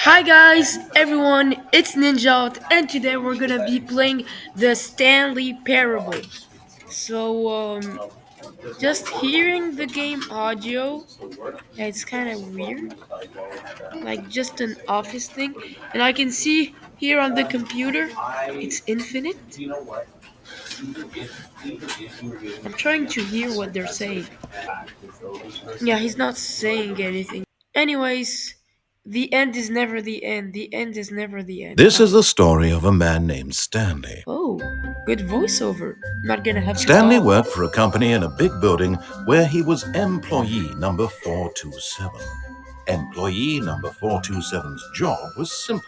Hi guys, everyone, it's Ninja, and today we're gonna be playing the Stanley Parable. So, just hearing the game audio, it's kind of weird, like just an office thing, and I can see here on the computer, it's infinite. I'm trying to hear what they're saying. Yeah, he's not saying anything. Anyways, the end is never the end. The end is never the end. This is the story of a man named Stanley. Oh, good voiceover. Not gonna have to Stanley talk. worked for a company in a big building where he was employee number 427. Employee number 427's job was simple.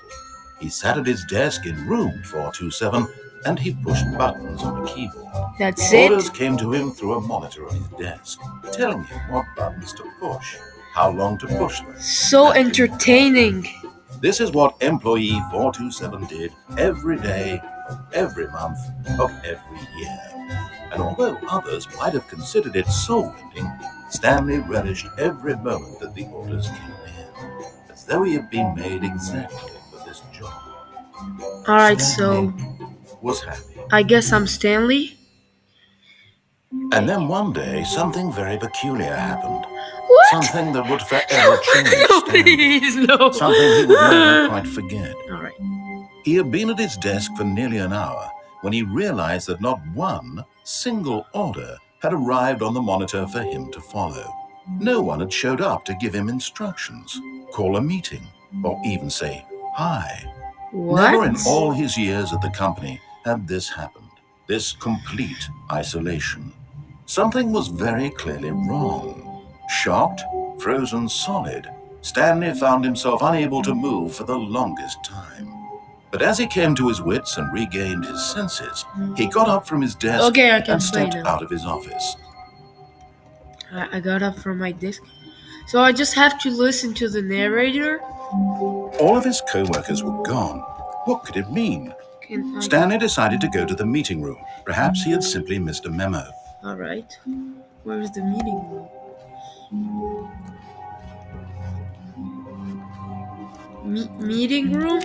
He sat at his desk in room 427 and he pushed buttons on a keyboard. That's Orders it? came to him through a monitor on his desk, telling him what buttons to push, how long to push them. So entertaining. This is what employee 427 did every day, of every month, of every year. And although others might have considered it soul-rending, Stanley relished every moment that the orders came in, as though he had been made exactly for this job. Alright, so Was happy. I guess I'm Stanley. And then one day, something very peculiar happened. What? Something that would forever change No, Stanley. please, no. Something he would never quite forget. Alright. He had been at his desk for nearly an hour when he realized that not one single order had arrived on the monitor for him to follow. No one had showed up to give him instructions, call a meeting, or even say hi. Never in What? all his years at the company had this happened. This complete isolation. Something was very clearly wrong. Shocked, frozen solid, Stanley found himself unable to move for the longest time. But as he came to his wits and regained his senses, he got up from his desk Okay, I can and play stepped now. out of his office. I got up from my desk. So I just have to listen to the narrator? All of his co-workers were gone. What could it mean? Can I... Stanley decided to go to the meeting room. Perhaps he had simply missed a memo. Alright. Where's the meeting room? Meeting room?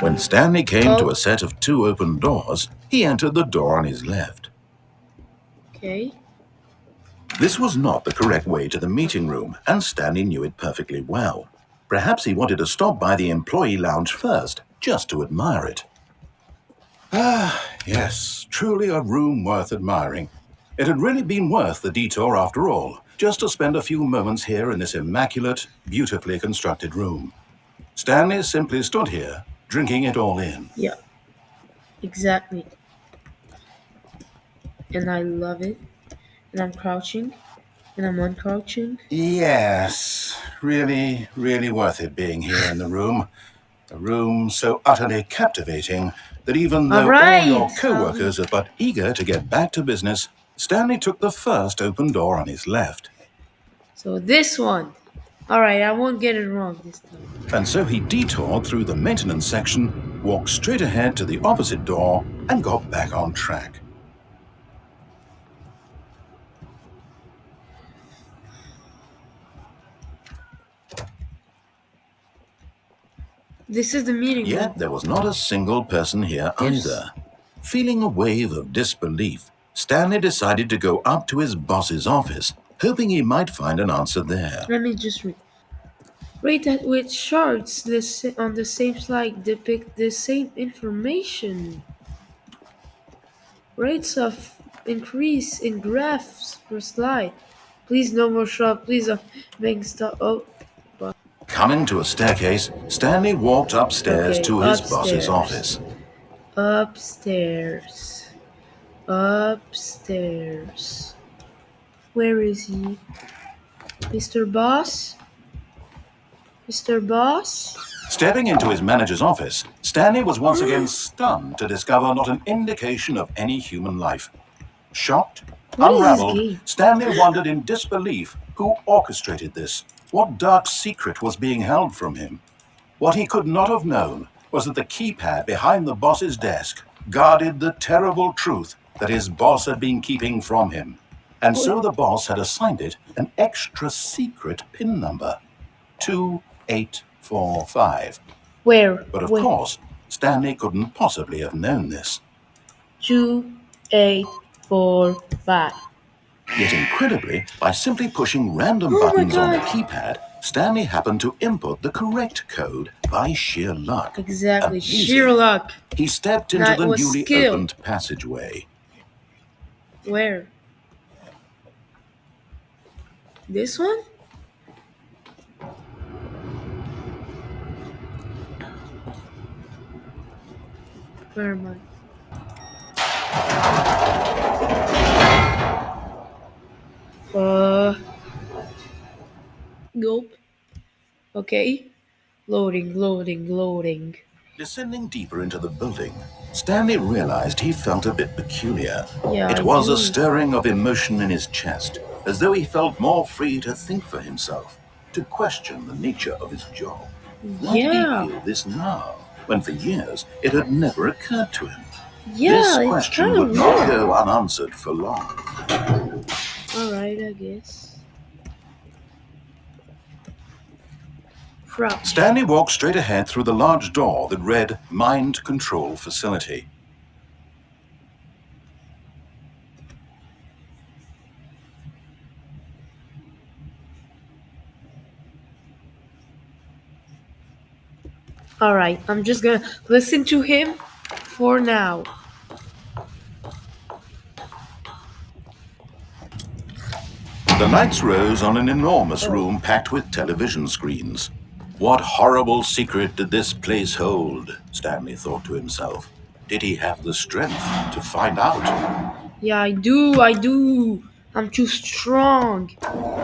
When Stanley came to a set of two open doors, he entered the door on his left. Okay. This was not the correct way to the meeting room, and Stanley knew it perfectly well. Perhaps he wanted to stop by the employee lounge first, just to admire it. Ah, yes, truly a room worth admiring. It had really been worth the detour after all, just to spend a few moments here in this immaculate, beautifully constructed room. Stanley simply stood here, drinking it all in. Yeah. Exactly. And I love it. And I'm crouching. And I'm uncrouching. Yes, really, really worth it being here in the room. A room so utterly captivating that even though all your co-workers are but eager to get back to business, Stanley took the first open door on his left. So this one. Alright, I won't get it wrong this time. And so he detoured through the maintenance section, walked straight ahead to the opposite door, and got back on track. This is the meeting room. Yet there was not a single person here either. Feeling a wave of disbelief, Stanley decided to go up to his boss's office, hoping he might find an answer there. Let me just read. Rate that with charts on the same slide depict the same information. Rates of increase in graphs per slide. Please no more shop. Please make stop. Oh. Coming to a staircase, Stanley walked upstairs to his boss's office. Upstairs. Upstairs. Where is he? Mr. Boss? Mr. Boss? Stepping into his manager's office, Stanley was once again stunned to discover not an indication of any human life. Shocked, unraveled, Stanley wondered in disbelief who orchestrated this. What dark secret was being held from him? What he could not have known was that the keypad behind the boss's desk guarded the terrible truth that his boss had been keeping from him. And so Wh- the boss had assigned it an extra secret PIN number 2845. Where? But of Where? course, Stanley couldn't possibly have known this. 2845. Yet incredibly, by simply pushing random Oh my buttons on the god! keypad, Stanley happened to input the correct code by sheer luck. Exactly, sheer Amazing. luck. He stepped And into it the was newly skill. opened passageway. Where? This one? Where am I? Uh, Gulp. Okay. Loading, loading, loading. Descending deeper into the building, Stanley realized he felt a bit peculiar. Yeah, It I was a do. stirring of emotion in his chest, as though he felt more free to think for himself, to question the nature of his job. Why did he Yeah. feel this now, when for years it had never occurred to him? This Yeah, it's question kind of would not weird. go unanswered for long. Alright, I guess. Crouch. Stanley walked straight ahead through the large door that read Mind Control Facility. Alright, I'm just gonna listen to him for now. The lights rose on an enormous Oh. room packed with television screens. What horrible secret did this place hold? Stanley thought to himself. Did he have the strength to find out? Yeah, I do. I'm too strong.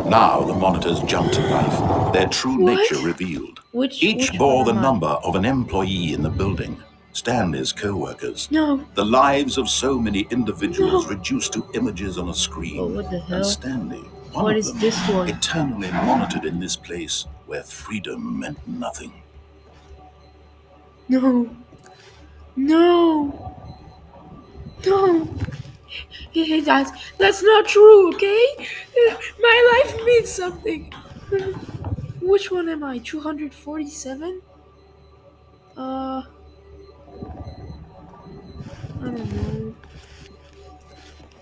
Now the monitors jumped to life, their true nature What? revealed. Which Each one bore the am I? number of an employee in the building, Stanley's co-workers. No, The lives of so many individuals no. reduced to images on a Oh, screen. what the And hell? Stanley, one What of is them, this one? eternally monitored in this place where freedom meant nothing. No, no, no. That's not true, okay? My life means something. Which one am I? 247? I don't know.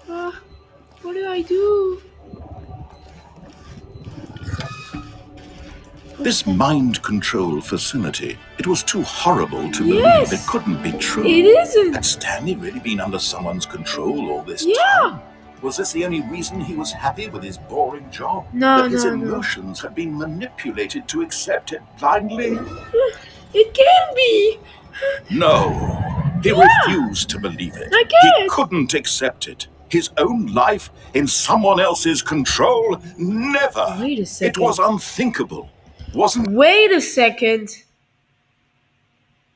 Uh, what did I do? What's This that? mind control facility, it was too horrible to believe. It Yes! couldn't be It true. Had isn't! Stanley really been under someone's control all this Yeah! time? Was this the only reason he was happy with his boring job? No, That his no, no. emotions had been manipulated to accept it blindly? It can be! No. He Yeah! refused to believe it. I He can't! couldn't accept it. His own life in someone else's control? Never. Wait a It was second. unthinkable. Wasn't Wait a second.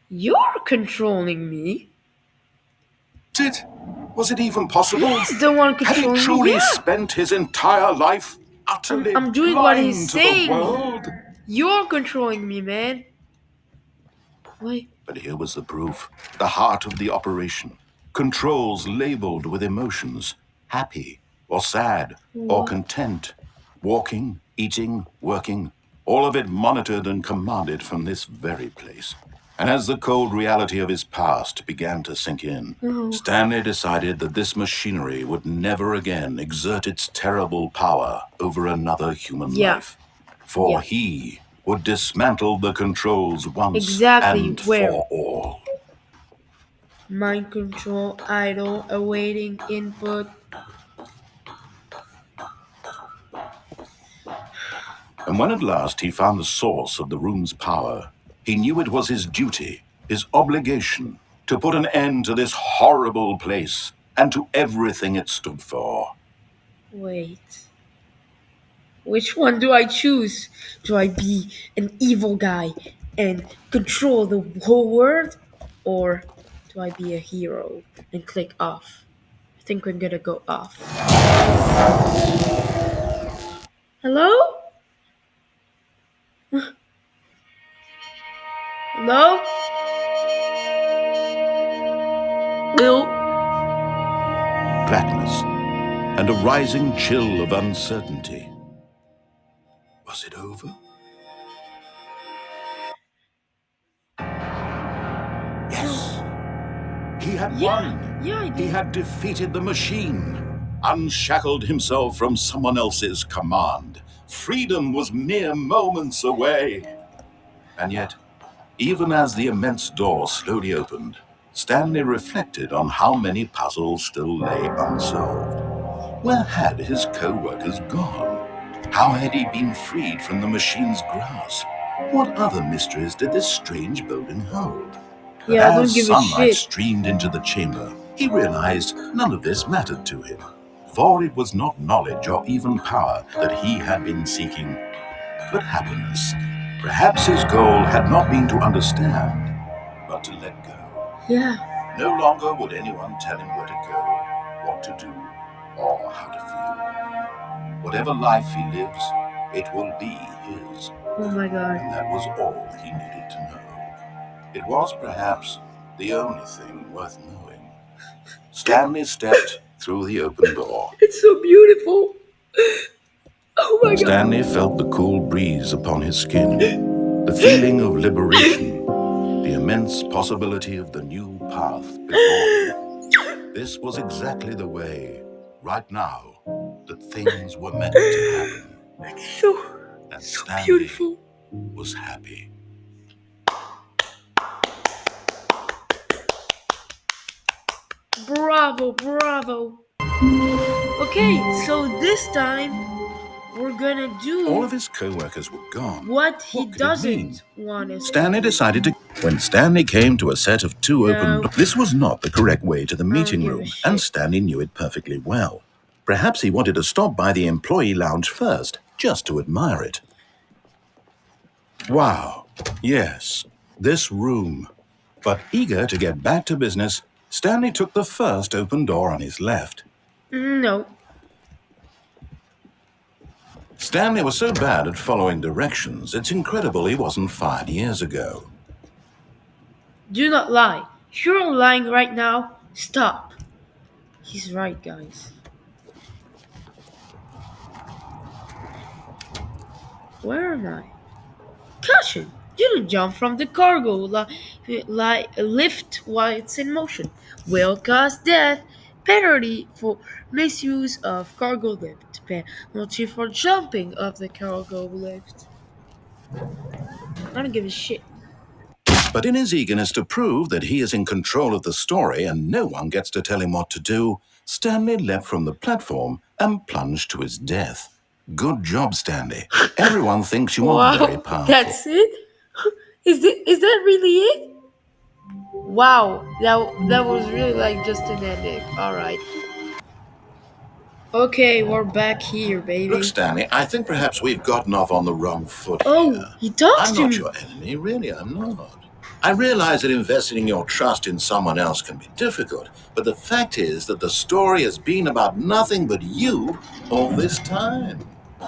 You're controlling me? it? Was it even possible? He's the one Had he controlling me, truly yeah! spent his entire life I'm, utterly I'm doing what he's blind to the saying! world? You're controlling me, man! Wait. But here was the proof, the heart of the operation. Controls labeled with emotions, happy or sad or What? content. Walking, eating, working, all of it monitored and commanded from this very place. And as the cold reality of his past began to sink in, No. Stanley decided that this machinery would never again exert its terrible power over another human Yeah. life. For Yeah. he would dismantle the controls once Exactly and where? for all. Mind control, idle, awaiting input. And when at last he found the source of the room's power, he knew it was his duty, his obligation, to put an end to this horrible place and to everything it stood for. Wait. Which one do I choose? Do I be an evil guy and control the whole world? Or do I be a hero and click off? I think we're gonna go off. Hello? Hello? No. blackness and a rising chill of uncertainty. Was it over? Yes, he had won. Yeah, I He did. had defeated the machine, unshackled himself from someone else's command. Freedom was mere moments away. And yet, even as the immense door slowly opened, Stanley reflected on how many puzzles still lay unsolved. Where had his co-workers gone? How had he been freed from the machine's grasp? What other mysteries did this strange building hold? But Yeah, I don't as give a sunlight shit. streamed into the chamber, he realized none of this mattered to him. For it was not knowledge or even power that he had been seeking, but happiness. Perhaps his goal had not been to understand, but to let go. Yeah. No longer would anyone tell him where to go, what to do, or how to feel. Whatever life he lives, it will be his. Oh my god. And that was all he needed to know. It was perhaps the only thing worth knowing. Stanley stepped through the open door. It's so beautiful. Oh my god. Stanley felt the cool breeze upon his skin, the feeling of liberation, the immense possibility of the new path before him. This was exactly the way, right now, that things were meant to happen. It's so And so Stanley beautiful. was happy. Bravo, bravo. Okay, so this time we're gonna All do of his co-workers were gone. what he What could it mean? doesn't want us to Stanley do. decided to... When Stanley came to a set of two open No. doors, this was not the correct way to the I don't meeting give a room, shit. and Stanley knew it perfectly well. Perhaps he wanted to stop by the employee lounge first, just to admire it. Wow, yes, this room. But eager to get back to business, Stanley took the first open door on his left. No. Stanley was so bad at following directions, it's incredible he wasn't fired years ago. Do not lie. You're lying right now. Stop. He's right, guys. Where am I? Caution! Do not jump from the cargo lift while it's in motion. Will cause death. Penalty for misuse of cargo lift. Penalty for jumping off the cargo lift. I don't give a shit. But in his eagerness to prove that he is in control of the story and no one gets to tell him what to do, Stanley leapt from the platform and plunged to his death. Good job, Stanley. Everyone thinks you are very Wow, powerful. that's it? Is that really it? Wow, that was really like just an ending. All right. Okay, we're back here, baby. Look, Stanley, I think perhaps we've gotten off on the wrong foot Oh, here. he talks I'm to not me. your enemy, really, I'm not. I realize that investing your trust in someone else can be difficult, but the fact is that the story has been about nothing but you all this time.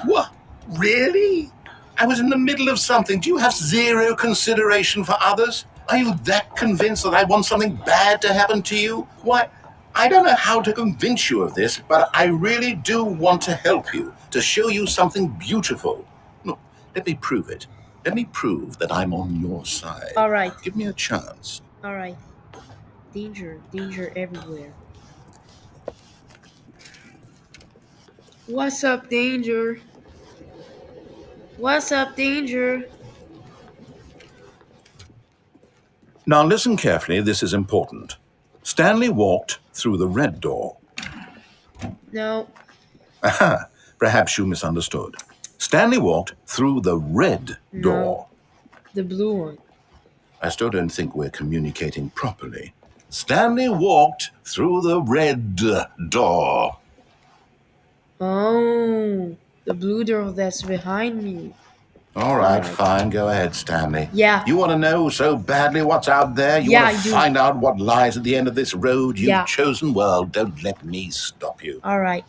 What? Really? I was in the middle of something. Do you have zero consideration for others? Are you that convinced that I want something bad to happen to you? Why, I don't know how to convince you of this, but I really do want to help you, to show you something beautiful. Look, let me prove it. Let me prove that I'm on your side. All right. Give me a chance. All right. Danger, danger everywhere. What's up, danger? What's up, danger? Now listen carefully, this is important. Stanley walked through the red door. No. Aha, perhaps you misunderstood. Stanley walked through the red door. The blue one. I still don't think we're communicating properly. Stanley walked through the red door. Oh, the blue door that's behind me. All right, fine. Go ahead, Stanley. Yeah. You want to know so badly what's out there? You Yeah, want I to do. find out what lies at the end of this road you've Yeah. chosen? Well, don't let me stop you. All right.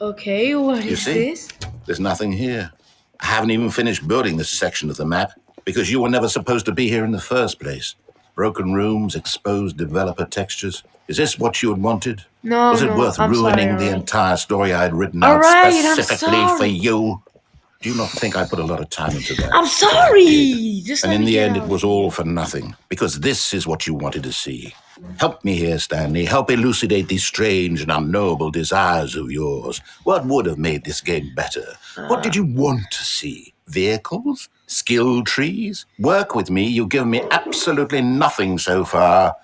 Okay, what You is see? this? There's nothing here. I haven't even finished building this section of the map. because you were never supposed to be here in the first place. Broken rooms, exposed developer textures. Is this what you had wanted? No, Was it no, worth I'm ruining sorry, the alright. entire story I had written out Alright, I'm specifically for sorry. you? Do you not think I put a lot of time into that? I'm sorry! Just And let in me the get end, out it was of all here. for nothing, because this is what you wanted to see. Help me here, Stanley. Help elucidate these strange and unknowable desires of yours. What would have made this game better? What did you want to see? Vehicles? Skill trees? Work with me. You've given me absolutely nothing so far.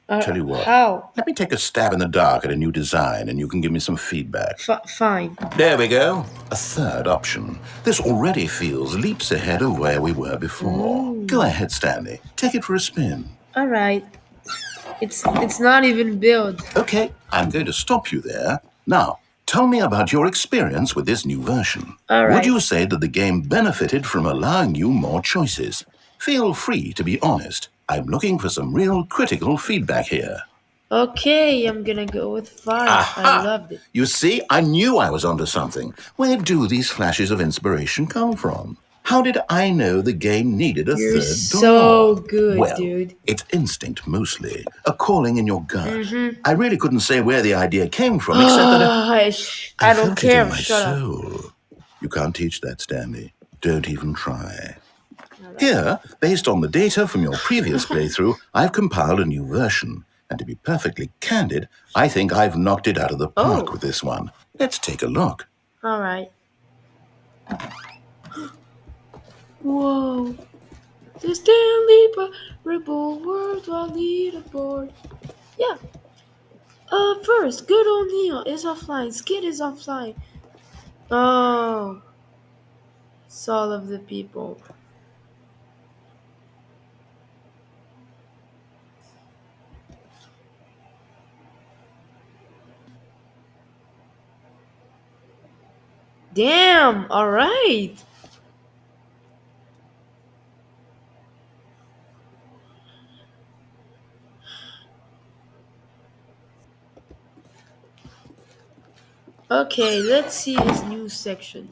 Tell you what. How? Let me take a stab in the dark at a new design, and you can give me some feedback. Fine. There we go. A third option. This already feels leaps ahead of where we were before. Go ahead, Stanley. Take it for a spin. Alright. It's not even built. Okay, I'm going to stop you there. Now, tell me about your experience with this new version. Alright. Would you say that the game benefited from allowing you more choices? Feel free to be honest. I'm looking for some real critical feedback here. Okay, I'm gonna go with 5. Aha! I loved it. You see, I knew I was onto something. Where do these flashes of inspiration come from? How did I know the game needed a You're third so door? good, Well, dude. it's instinct mostly, a calling in your gut. I really couldn't say where the idea came from, except that I don't felt care. it in my Shut up. soul. You can't teach that, Stanley. Don't even try. Here, based on the data from your previous playthrough, I've compiled a new version. And to be perfectly candid, I think I've knocked it out of the park with this one. Let's take a look. Alright. Whoa. The Stanley Parable Worldwide Leaderboard. Yeah. First, good old Neil is offline. Skid is offline. Oh. It's all of the people. Damn, alright. Okay, let's see his news section.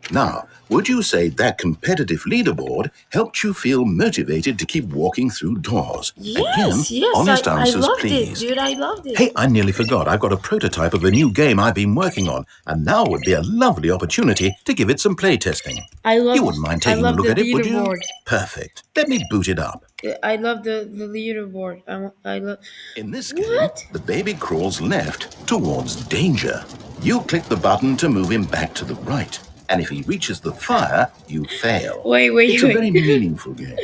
Now, would you say that competitive leaderboard helped you feel motivated to keep walking through doors? Yes, Again, yes, honest I answers, loved please. it, dude. I loved it. Hey, I nearly forgot. I've got a prototype of a new game I've been working on, and now would be a lovely opportunity to give it some playtesting. You wouldn't mind taking a look at it, would you? Perfect. Let me boot it up. I love the leaderboard. I love. In this game, the baby crawls left towards danger. You click the button to move him back to the right. And if he reaches the fire, you fail. Wait. It's a very meaningful game.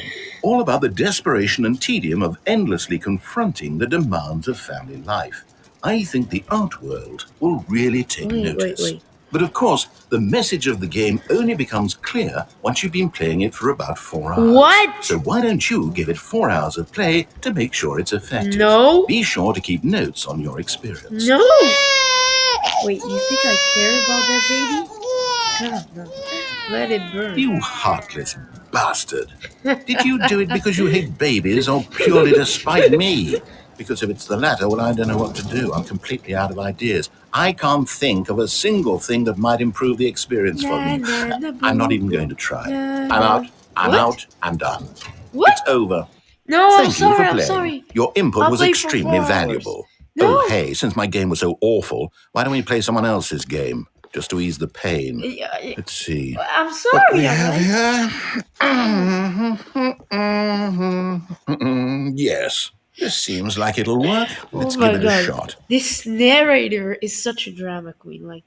All about the desperation and tedium of endlessly confronting the demands of family life. I think the art world will really take notice. But of course, the message of the game only becomes clear once you've been playing it for about 4 hours. What? So why don't you give it 4 hours of play to make sure it's effective? No. Be sure to keep notes on your experience. No. Wait, you think I care about that baby? God, no. Let it burn. You heartless bastard. Did you do it because you hate babies or purely to spite me? Because if it's the latter, well, I don't know what to do. I'm completely out of ideas. I can't think of a single thing that might improve the experience for me. I'm not even going to try. I'm out. I'm out. I'm done. What? It's over. No, Thank you for playing. Your input I'll was play for extremely 4 hours. valuable. No. Oh, hey, since my game was so awful, why don't we play someone else's game? Just to ease the pain. Let's see. I'm sorry. Yes, this seems like it'll work. Let's Oh my give it a God. shot. This narrator is such a drama queen. Like,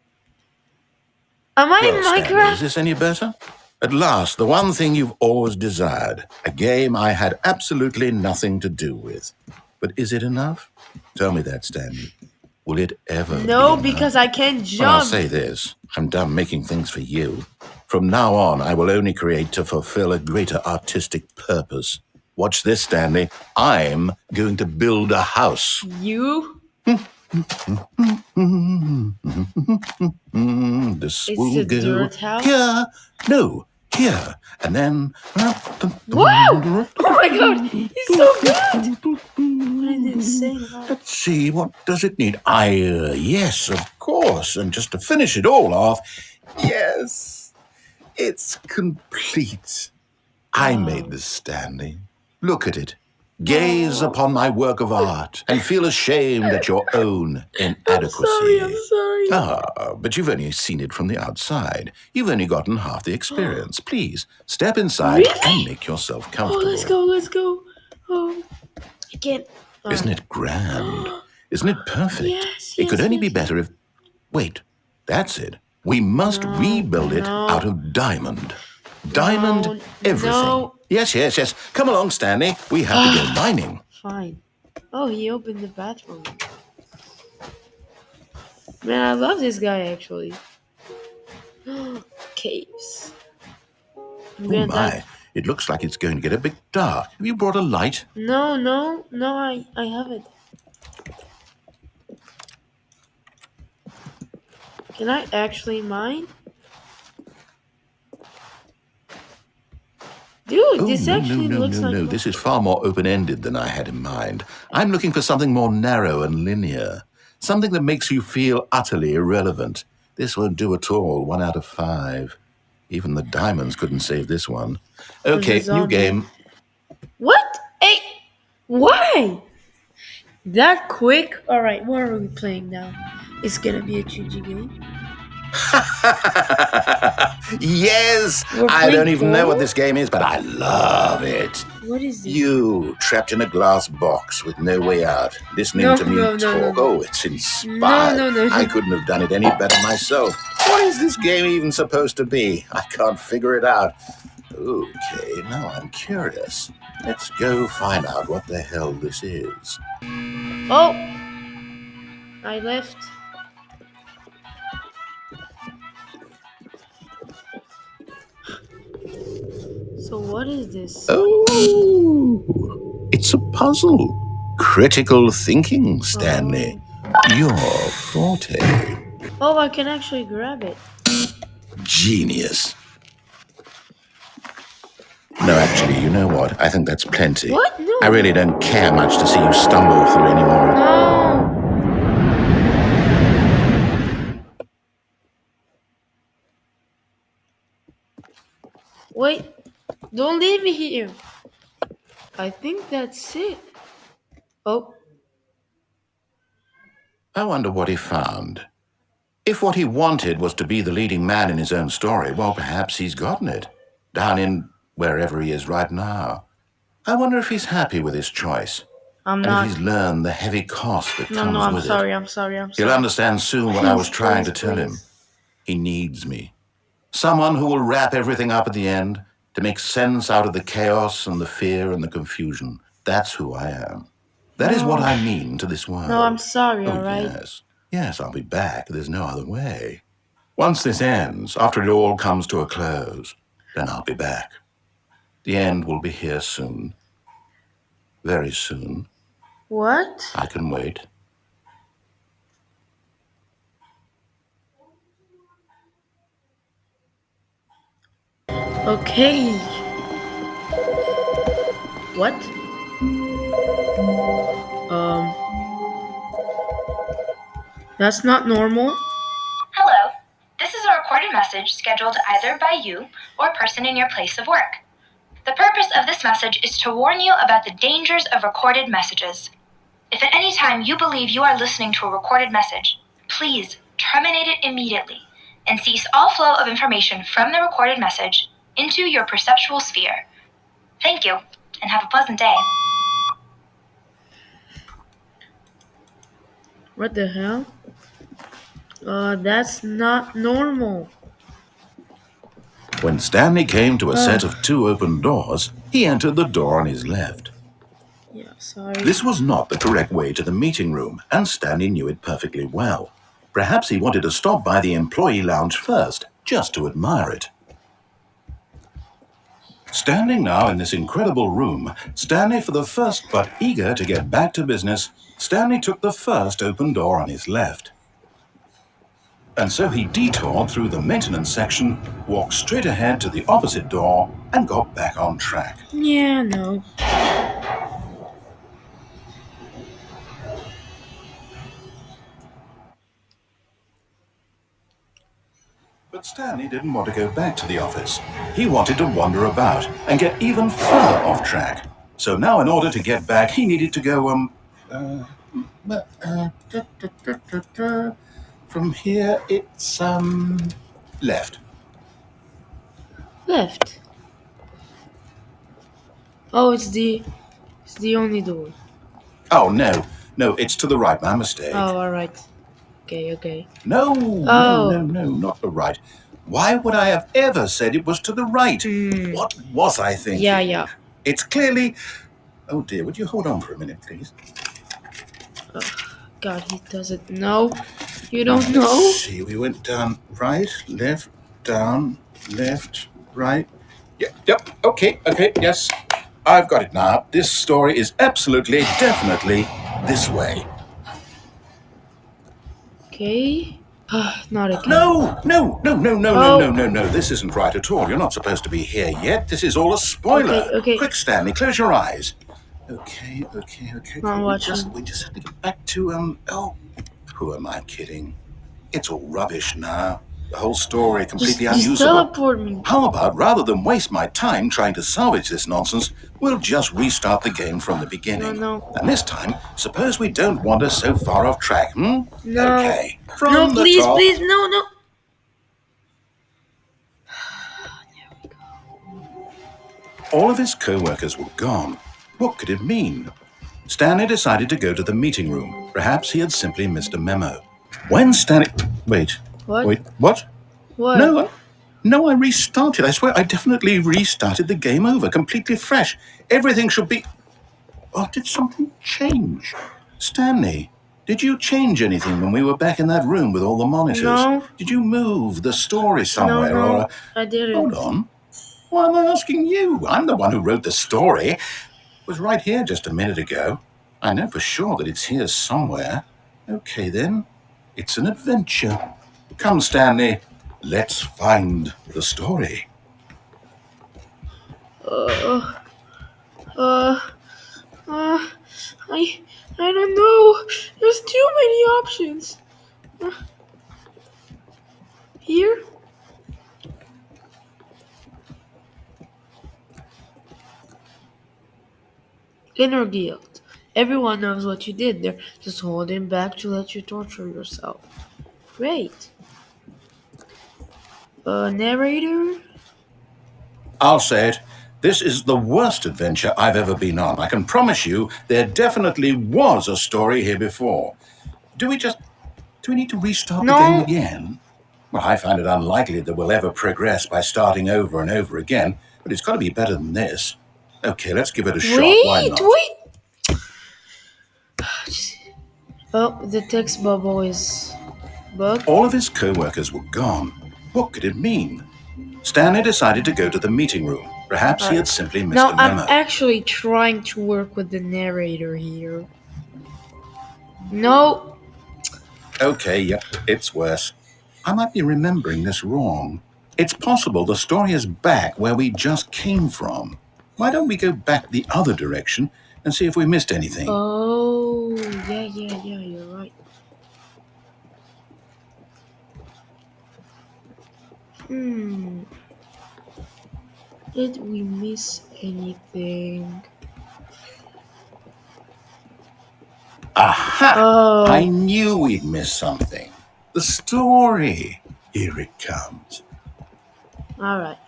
am I in Stanley, Minecraft? is this any better? At last, the one thing you've always desired. A game I had absolutely nothing to do with. But is it enough? Tell me that, Stanley. Will it ever be enough? Because I can't jump. Well, I'll say this. I'm done making things for you. From now on, I will only create to fulfill a greater artistic purpose. Watch this, Stanley. I'm going to build a house. You? This It's will a go dirt house? here. No, here. And then... Wow! Oh my God! He's so good! What an insane house. Let's see, what does it need? Yes, of course. And just to finish it all off, yes, it's complete. I made Oh, this, Stanley. Look at it. Gaze no. upon my work of art and feel ashamed at your own I'm sorry, I'm inadequacy. sorry. Ah, but you've only seen it from the outside. You've only gotten half the experience. Please, step inside and Really? make yourself Oh, let's comfortable. go, let's go. Oh, I can't. Isn't Alright. it grand? Isn't it perfect? Yes, It could yes, only be yes, yes. better if... Wait, that's it. We must No, rebuild it out no, of diamond. Diamond no, everything. no. Yes, yes, yes. Come along, Stanley. We have to go mining. Fine. Oh, he opened the bathroom. Man, I love this guy actually. Caves. I'm Oh gonna die. my, it looks like it's going to get a bit dark. Have you brought a light? No, no, no, I haven't. Can I actually mine? Dude, Oh, this no, no, actually no, looks no, like no. my... This is far more open-ended than I had in mind. I'm looking for something more narrow and linear. Something that makes you feel utterly irrelevant. This won't do at all. 1 out of 5. Even the diamonds couldn't save this one. from the Okay, new zombie. game. What? Hey, why? That quick? Alright, what are we playing now? It's gonna be a GG game. Yes! We're I don't playing even know what Portal? this game is, but I love it. What is this? You, trapped in a glass box with no way out, listening No, to me no, no, no, talk. no. Oh, it's No, inspired. no, no, I no. couldn't have done it any better myself. What is this game even supposed to be? I can't figure it out. Okay, now I'm curious. Let's go find out what the hell this is. Oh, I left. So what is this? Oh, it's a puzzle. Critical thinking, Stanley. Oh. Your forte. Oh, I can actually grab it. Genius. No, actually, you know what? I think that's plenty. What? No. I really don't care much to see you stumble through anymore. No. Wait. Don't leave me here. I think that's it. Oh. I wonder what he found. If what he wanted was to be the leading man in his own story, well, perhaps he's gotten it. Down in wherever he is right now. I wonder if he's happy with his choice, I'm and if not. he's learned the heavy cost that No, no, comes I'm with it. sorry. I'm sorry. I'm He'll sorry. understand soon what I was Please, trying please, to tell him. please. He needs me. Someone who will wrap everything up at the end to make sense out of the chaos and the fear and the confusion. That's who I am. That is what No. I mean to this world. No, I'm sorry, Oh, alright? yes. Yes, I'll be back. There's no other way. Once this ends, after it all comes to a close, then I'll be back. The end will be here soon. Very soon. What? I can wait. Okay. What? Um, that's not normal. Hello. This is a recorded message scheduled either by you or a person in your place of work. The purpose of this message is to warn you about the dangers of recorded messages. If at any time you believe you are listening to a recorded message, please terminate it immediately and cease all flow of information from the recorded message into your perceptual sphere. Thank you, and have a pleasant day. What the hell? That's not normal. When Stanley came to a set Uh, of 2 open doors, he entered the door on his left. yeah, sorry. This was not the correct way to the meeting room, and Stanley knew it perfectly well. Perhaps he wanted to stop by the employee lounge first, just to admire it. Standing now in this incredible room, Stanley for the first but eager to get back to business, Stanley took the first open door on his left. And so he detoured through the maintenance section, walked straight ahead to the opposite door, and got back on track. Yeah, no. But Stanley didn't want to go back to the office. He wanted to wander about and get even further off track. So now in order to get back, he needed to go, from here it's, left. Left. Oh, it's the only door. Oh, no, it's to the right, my mistake. Oh, alright. Okay. No, Oh. no, not the right. Why would I have ever said it was to the right? What was I thinking? Yeah. It's clearly... Oh dear, would you hold on for a minute, please? God, he doesn't know. You don't know? Let's see, we went down, right, left, down, left, right. Yep, okay, yes. I've got it now. This story is absolutely, definitely this way. Okay. Not again. No. This isn't right at all. You're not supposed to be here yet. This is all a spoiler. Okay. Quick, Stanley, close your eyes. Okay. I'm watching. We just have to get back to, who am I kidding? It's all rubbish now. The whole story completely Just unusable. teleport me. How about, rather than waste my time trying to salvage this nonsense, we'll just restart the game from the beginning. No. And this time, suppose we don't wander so far off track, No. Okay. From No, the please, top. please, no. All of his co-workers were gone. What could it mean? Stanley decided to go to the meeting room. Perhaps he had simply missed a memo. When Stanley... Wait, what? What? No, I restarted. I swear I definitely restarted the game over, completely fresh. Everything should be... Oh, did something change? Stanley, did you change anything when we were back in that room with all the monitors? No. Did you move the story somewhere? No, or... I didn't. Hold on. Why am I asking you? I'm the one who wrote the story. It was right here just a minute ago. I know for sure that it's here somewhere. Okay, then. It's an adventure. Come, Stanley. Let's find the story. I don't know. There's too many options. Here? Inner guilt. Everyone knows what you did. They're just holding back to let you torture yourself. Great. Narrator? I'll say it. This is the worst adventure I've ever been on. I can promise you there definitely was a story here before. Do we need to restart the game again? Well, I find it unlikely that we'll ever progress by starting over and over again, but it's got to be better than this. Okay, let's give it a shot. Why not? Wait! Oh, the text bubble is bugged. All of his co-workers were gone. What could it mean? Stanley decided to go to the meeting room. Perhaps he had simply missed a memo. I'm actually trying to work with the narrator here. No. Okay, yep, it's worse. I might be remembering this wrong. It's possible the story is back where we just came from. Why don't we go back the other direction and see if we missed anything? Oh, yeah, you're right. Did we miss anything? Aha! Oh. I knew we'd miss something. The story. Here it comes. Alright.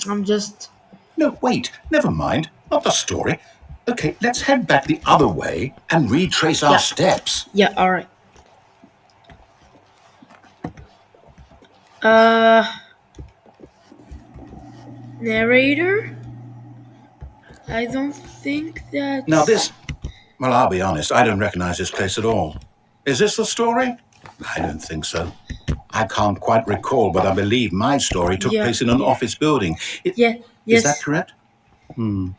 I'm just... No, wait. Never mind. Not the story. Okay, let's head back the other way and retrace our steps. Yeah, alright. Narrator? I don't think that... Now this... Well, I'll be honest. I don't recognize this place at all. Is this the story? I don't think so. I can't quite recall, but I believe my story took place in an office building. Yes. Is that correct? Do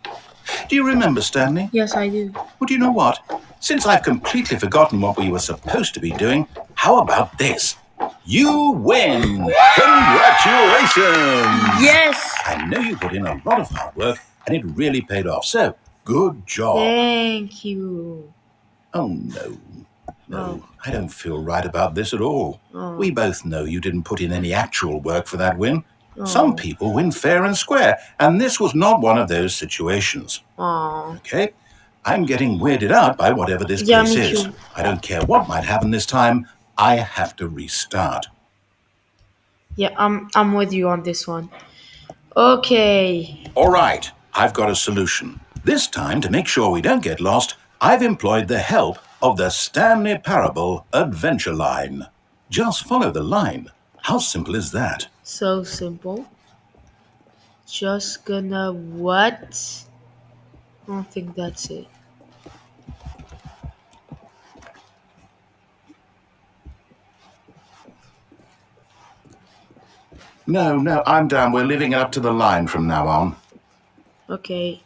you remember, Stanley? Yes, I do. Well, do you know what? Since I've completely forgotten what we were supposed to be doing, how about this? You win! Congratulations! Yes! I know you put in a lot of hard work, and it really paid off. So, good job. Thank you. Oh, no. Oh, No, I don't feel right about this at all. oh, We both know you didn't put in any actual work for that win. Some oh, people win fair and square, and this was not one of those situations. oh. Okay? I'm getting weirded out by whatever this Yeah, place me is. too. I don't care what might happen this time. I have to restart. Yeah, I'm with you on this one. Okay. All right, I've got a solution. This time, to make sure we don't get lost, I've employed the help of the Stanley Parable Adventure Line. Just follow the line. How simple is that? So simple. Just gonna what? I don't think that's it. No, no, I'm down. We're leaving it up to the line from now on. Okay.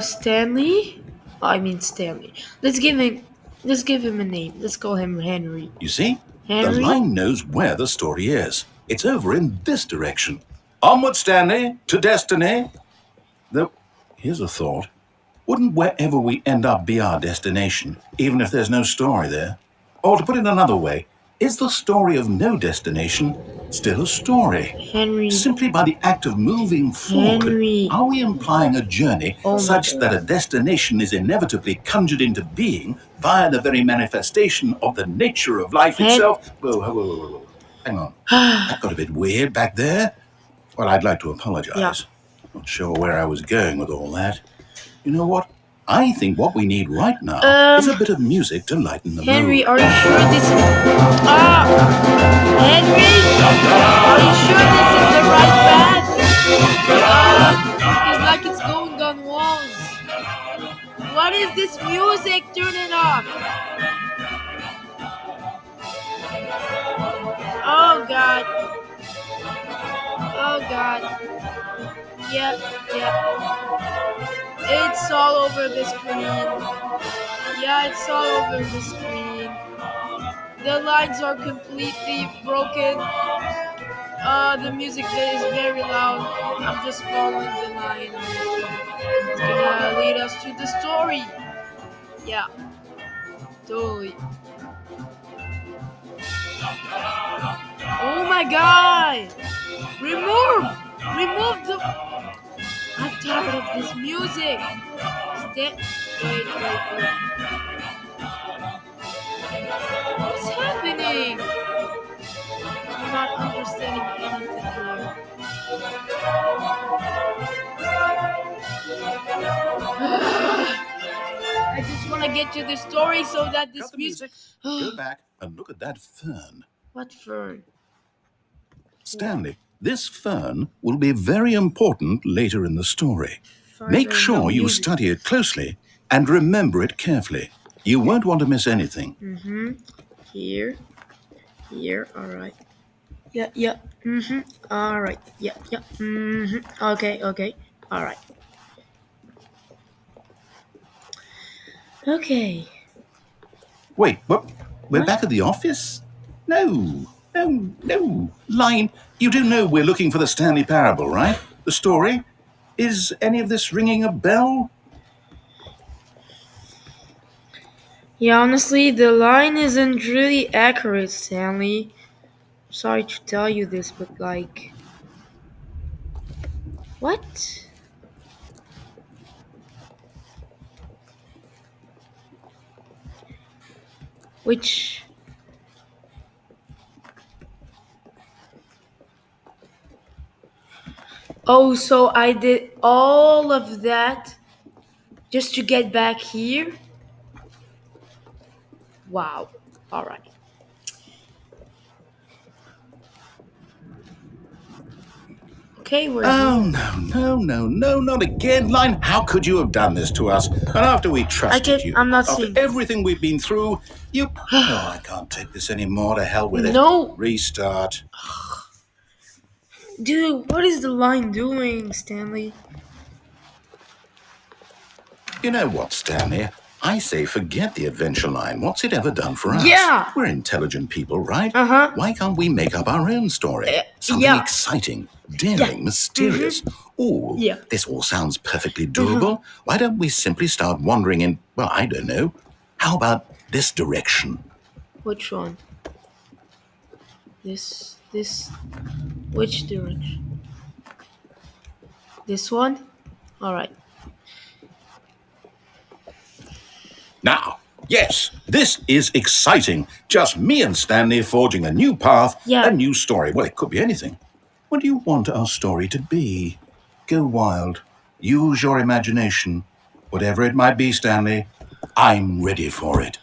Stanley? I mean Stanley. Let's give him a name. Let's call him Henry. You see? The Henry? line knows where the story is. It's over in this direction. Onward, Stanley, to destiny. Though, here's a thought. Wouldn't wherever we end up be our destination, even if there's no story there? Or to put it another way, is the story of no destination still a story? Henry. Simply by the act of moving forward, Henry. are we implying a journey Oh my such God. that a destination is inevitably conjured into being via the very manifestation of the nature of life itself? Whoa. Hang on. That got a bit weird back there. Well, I'd like to apologize. Yeah. Not sure where I was going with all that. You know what? I think what we need right now is a bit of music to lighten the Henry, mood. are you sure this is Henry? Are you sure this is the right path? It's like it's going on walls. What is this music? Turn it off. Oh god. Oh god. Yep. It's all over the screen. Yeah, it's all over the screen. The lines are completely broken. The music is very loud. I'm just following the line. It's gonna lead us to the story. Yeah, totally. Oh my god! Remove the. I'm tired of this music. Wait. What's happening? I'm not understanding anything here. I just want to get to the story so that this Cut the music. Go back and look at that fern. What fern? Stanley, this fern will be very important later in the story. Make sure you study it closely and remember it carefully. You won't want to miss anything. Here, alright. Yeah. Alright. Yeah. Okay. Alright. Okay. Wait, what? We're back at the office? No. Line, you do know we're looking for the Stanley Parable, right? The story? Is any of this ringing a bell? Yeah, honestly, the line isn't really accurate, Stanley. Sorry to tell you this, but like. What? Which. Oh, so I did all of that just to get back here? Wow. Alright. Okay, we're Oh, here. no, not again, Line. How could you have done this to us? And after we trusted you, I'm not after seeing. everything we've been through, you... Oh, I can't take this anymore. To hell with it. No. Restart. Dude, what is the line doing, Stanley? You know what, Stanley? I say forget the adventure line. What's it ever done for us? Yeah. We're intelligent people, right? Uh-huh. Why can't we make up our own story? Something Yeah. exciting, daring, mysterious. Oh, Yeah. this all sounds perfectly doable. Why don't we simply start wandering in, well, I don't know. How about this direction? Which one? This, which direction? This one? Alright. Now, yes, this is exciting. Just me and Stanley forging a new path, Yeah. a new story. Well, it could be anything. What do you want our story to be? Go wild. Use your imagination. Whatever it might be, Stanley, I'm ready for it.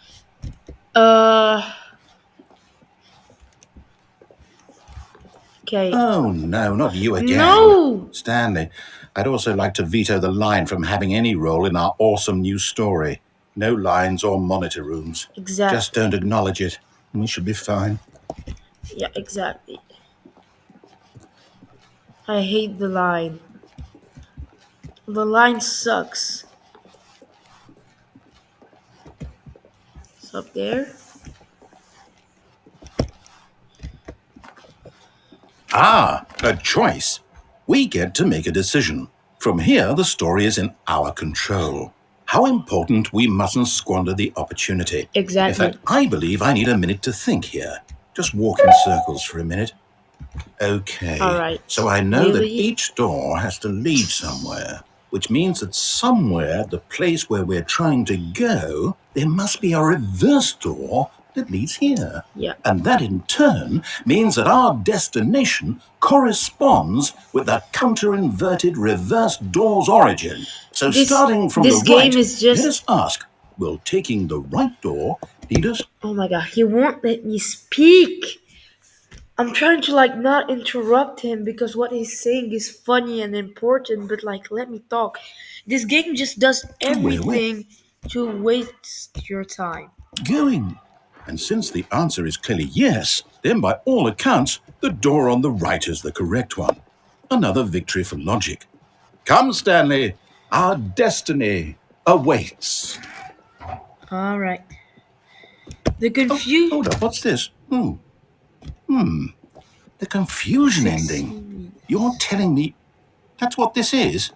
Okay. Oh, no, not you again. No! Stanley, I'd also like to veto the line from having any role in our awesome new story. No lines or monitor rooms. Exactly. Just don't acknowledge it, and we should be fine. Yeah, exactly. I hate the line. The line sucks. It's up there. Ah, a choice. We get to make a decision. From here, the story is in our control. How important we mustn't squander the opportunity. Exactly. In fact, I believe I need a minute to think here. Just walk in circles for a minute. Okay. Alright. So I know that Really? each door has to lead somewhere, which means that somewhere, the place where we're trying to go, there must be a reverse door that leads here. Yeah. And that in turn means that our destination corresponds with the counter-inverted reverse door's origin. So starting from this the game right, is just- let us ask, will taking the right door lead us? Oh my god, he won't let me speak. I'm trying to not interrupt him because what he's saying is funny and important, but let me talk. This game just does everything to waste your time. Going? And since the answer is clearly yes, then by all accounts, the door on the right is the correct one. Another victory for logic. Come, Stanley, our destiny awaits. All right. The confusion. Hold up, what's this? The confusion ending. You're telling me that's what this is?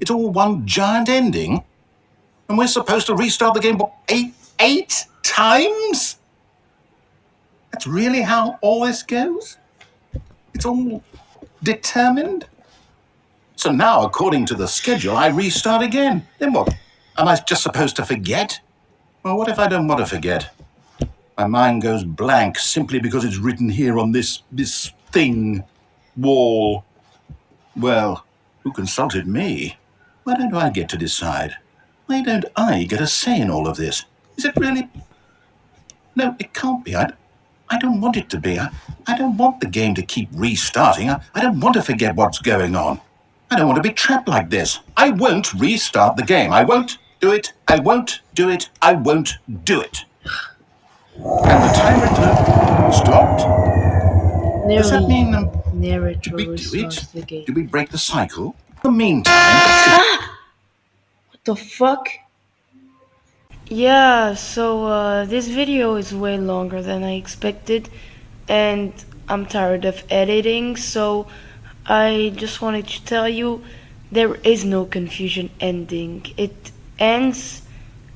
It's all one giant ending? And we're supposed to restart the game, what, eight times? That's really how all this goes? It's all determined? So now, according to the schedule, I restart again. Then what? Am I just supposed to forget? Well, what if I don't want to forget? My mind goes blank simply because it's written here on this thing, wall. Well, who consulted me? Why don't I get to decide? Why don't I get a say in all of this? Is it really? No, it can't be. I don't want it to be. I don't want the game to keep restarting. I don't want to forget what's going on. I don't want to be trapped like this. I won't restart the game. I won't do it. I won't do it. I won't do it. And the timer stopped? Does that mean narrator did we do restarts it? the game. Did we break the cycle? In the meantime, What the fuck? Yeah, so this video is way longer than I expected, and I'm tired of editing, so I just wanted to tell you there is no confusion ending. It ends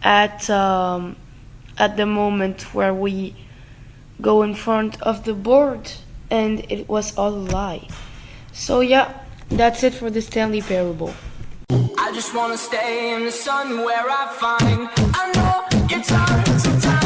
at the moment where we go in front of the board, and it was all a lie. So yeah, that's it for the Stanley Parable. I just wanna stay in the sun where I find I know it's hard sometimes.